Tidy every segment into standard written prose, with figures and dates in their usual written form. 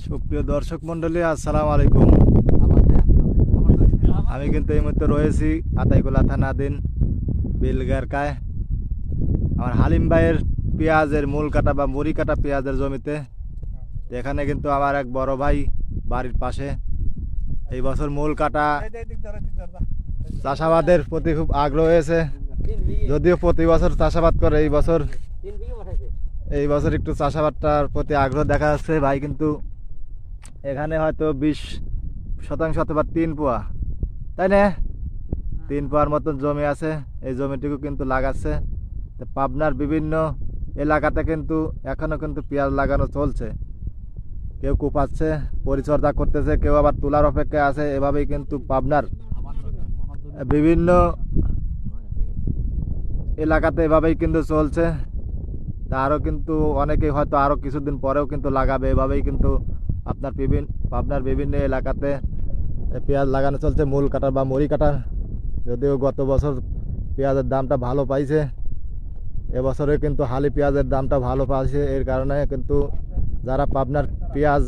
সুপ্রিয় দর্শক মন্ডলী, আসসালামু আলাইকুম। আমি কিন্তু এই মুহূর্তে রয়েছি আতাইকুলা থানাধীন বেলগারকায় আমার হালিম ভাইয়ের পেঁয়াজের মূল কাটা বা মুড়ি কাটা পেঁয়াজের জমিতে। এখানে কিন্তু আমার এক বড় ভাই বাড়ির পাশে এই বছর মূল কাটা চাষাবাদের প্রতি খুব আগ্রহ হয়েছে। যদিও প্রতি বছর চাষাবাদ করে, এই বছর একটু চাষাবাদটার প্রতি আগ্রহ দেখা যাচ্ছে। ভাই কিন্তু এখানে হয়তো 20% অথবা 3 পোয়া, তাই না? 3 পোয়ার মতন জমি আছে। এই জমিটুকু কিন্তু লাগাচ্ছে। পাবনার বিভিন্ন এলাকাতে কিন্তু এখনো কিন্তু পেঁয়াজ লাগানো চলছে। কেউ কুপাচ্ছে, পরিচর্যা করতেছে, কেউ আবার তোলার অপেক্ষায় আছে। এভাবেই কিন্তু পাবনার বিভিন্ন এলাকাতে এভাবেই কিন্তু চলছে। তা আরও কিন্তু অনেকেই হয়তো আরও কিছুদিন পরেও কিন্তু লাগাবে। এভাবেই কিন্তু পাবনার বিভিন্ন এলাকাতে পেঁয়াজ লাগানো চলছে, মূল কাটার বা মুড়ি কাটার। যদিও গত বছর পেঁয়াজের দামটা ভালো পাইছে, এবছরে কিন্তু হালি পেঁয়াজের দামটা ভালো পাইছে। এর কারণে কিন্তু যারা পাবনার পেঁয়াজ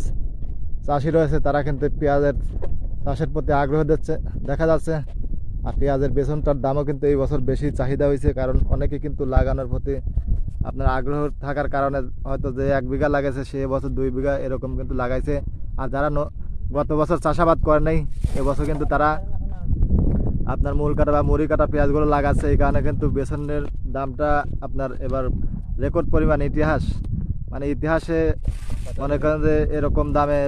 চাষি রয়েছে তারা কিন্তু পেঁয়াজের চাষের প্রতি আগ্রহ দেখা যাচ্ছে। আর পেঁয়াজের বেতনটার দামও কিন্তু এই বছর বেশি চাহিদা হয়েছে, কারণ অনেকে কিন্তু লাগানোর প্রতি আপনার আগ্রহ থাকার কারণে হয়তো যে 1 বিঘা লাগাইছে সে এবছর 2 বিঘা এরকম কিন্তু লাগাইছে। আর যারা গত বছর চাষাবাদ করে নাই, এবছর কিন্তু তারা আপনার মূল কাটা বা মুড়ি কাটা পেঁয়াজগুলো লাগাচ্ছে। এই কারণে কিন্তু বেতনের দামটা আপনার এবার রেকর্ড পরিমাণ ইতিহাসে মনে করেন যে এরকম দামে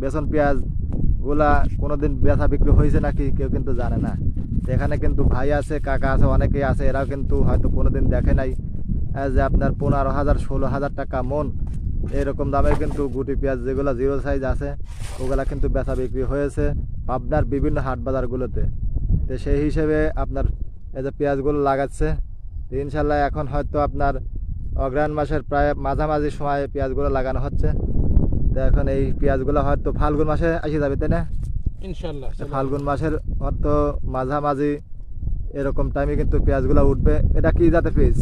বেতন পেঁয়াজগুলা কোনোদিন বেচা বিক্রি হয়েছে নাকি কেউ কিন্তু জানে না। এখানে কিন্তু ভাই আছে, কাকা আছে, অনেকেই আছে, এরাও কিন্তু হয়তো কোনোদিন দেখে নাই যে আপনার 15,000 16,000 টাকা মন এরকম দামের কিন্তু গুটি পেঁয়াজ যেগুলো 0 সাইজ আছে ওগুলা কিন্তু বেচা বিক্রি হয়েছে পাবনার বিভিন্ন হাট বাজারগুলোতে। তো সেই হিসেবে আপনার এই যে পেঁয়াজগুলো লাগাচ্ছে, ইনশাল্লাহ এখন হয়তো আপনার অগ্রহায়ণ মাসের প্রায় মাঝামাঝি সময় পেঁয়াজগুলো লাগানো হচ্ছে। তো এখন এই পেঁয়াজগুলো হয়তো ফাল্গুন মাসে আসে যাবে, তাই না? ইনশাল্লাহ ফাল্গুন মাসের হয়তো মাঝামাঝি এরকম টাইমে কিন্তু পেঁয়াজগুলো উঠবে। এটা কি জাতের পেঁয়াজ?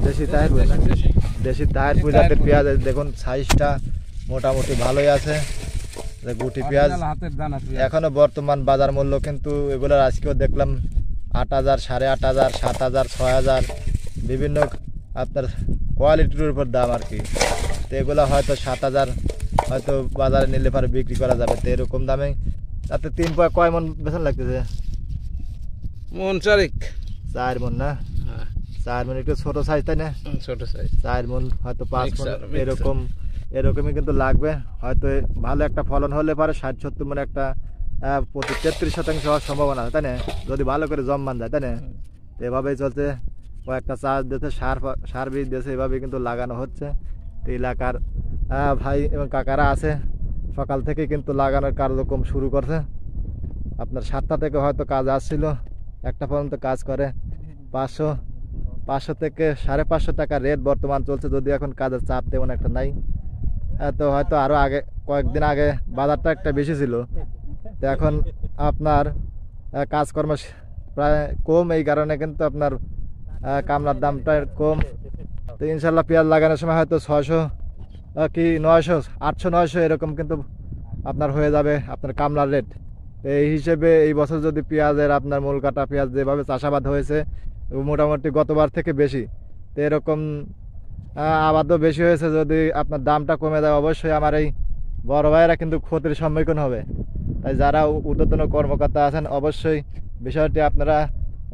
দেশি তাহের জাতের পেঁয়াজ। দেখুন সাইজটা মোটামুটি ভালোই আছে। গুটি পেঁয়াজ এখনো বর্তমান বাজার মূল্য কিন্তু এগুলোর আজকেও দেখলাম 8,000 8,500 7,000 6,000 বিভিন্ন আপনার কোয়ালিটির উপর দাম আর কি। তো এগুলো হয়তো 7,000 হয়তো বাজারে নিলে পরে বিক্রি করা যাবে। তো এরকম দামে তাতে 3 পয় কয় মন বেতন লাগতেছে? মন 4 মন না? 4 মন একটু ছোট সাইজ, তাই না? ছোট সাইজ 4 মন হয়তো 5 মন এরকমই কিন্তু লাগবে। হয়তো ভালো একটা ফলন হলে পারে 60-70 মন একটা প্রতি 33% হওয়ার সম্ভাবনা আছে, তাই না? যদি ভালো করে জম্মান যায়, তাই না? তো এভাবেই চলছে। কয়েকটা চাষ দিয়েছে, সার বীজ দিয়েছে, এভাবেই কিন্তু লাগানো হচ্ছে। তো এলাকার ভাই এবং কাকারা আছে, সকাল থেকে কিন্তু লাগানোর কার্যক্রম শুরু করছে। আপনার 7টা থেকে হয়তো কাজ আসছিল, 1টা পর্যন্ত কাজ করে। 500 থেকে 550 টাকা রেট বর্তমান চলছে, যদি এখন কাজের চাপ তেমন একটা নাই। তো হয়তো আরও কয়েকদিন আগে বাজারটা একটা বেশি ছিল। তো এখন আপনার কাজকর্ম প্রায় কম, এই কারণে কিন্তু আপনার কামলার দামটা কম। তো ইনশাল্লাহ পেঁয়াজ লাগানোর সময় হয়তো 600 কি 900 800 900 এরকম কিন্তু আপনার হয়ে যাবে আপনার কামলার রেট। এই হিসেবে এই বছর যদি পেঁয়াজের আপনার মূল কাটা পেঁয়াজ যেভাবে চাষাবাদ হয়েছে মোটামুটি গতবার থেকে বেশি, তো এরকম আবাদও বেশি হয়েছে। যদি আপনার দামটা কমে যায় অবশ্যই আমার এই বড় ভাইয়েরা কিন্তু ক্ষতির সম্মুখীন হবে। তাই যারা ঊর্ধ্বতন কর্মকর্তা আছেন অবশ্যই বিষয়টি আপনারা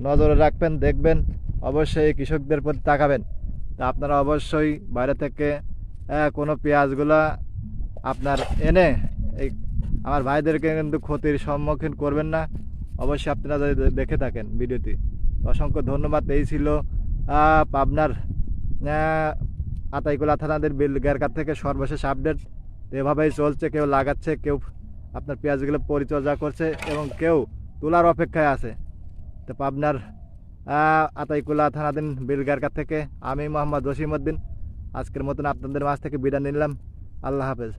নজরে রাখবেন, দেখবেন, অবশ্যই কৃষকদের প্রতি তাকাবেন। তা আপনারা অবশ্যই বাইরে থেকে কোনো পেঁয়াজগুলা আপনার এনে এই আমার ভাইদেরকে কিন্তু ক্ষতির সম্মুখীন করবেন না। অবশ্যই আপনারা যদি দেখে থাকেন ভিডিওটি, অসংখ্য ধন্যবাদ। এই ছিল পাবনার আতাইকুলা থানাদের বেলগারকা থেকে সর্বশেষ আপডেট। এভাবেই চলছে, কেউ লাগাচ্ছে, কেউ আপনার পেঁয়াজগুলো পরিচর্যা করছে এবং কেউ তোলার অপেক্ষায় আছে। তো পাবনার আতাইকুলা থানাধীন বেলগারকা থেকে আমি মোহাম্মদ জসিম উদ্দিন আজকের মতন আপনাদের মাঝ থেকে বিদায় নিলাম। আল্লাহ হাফেজ।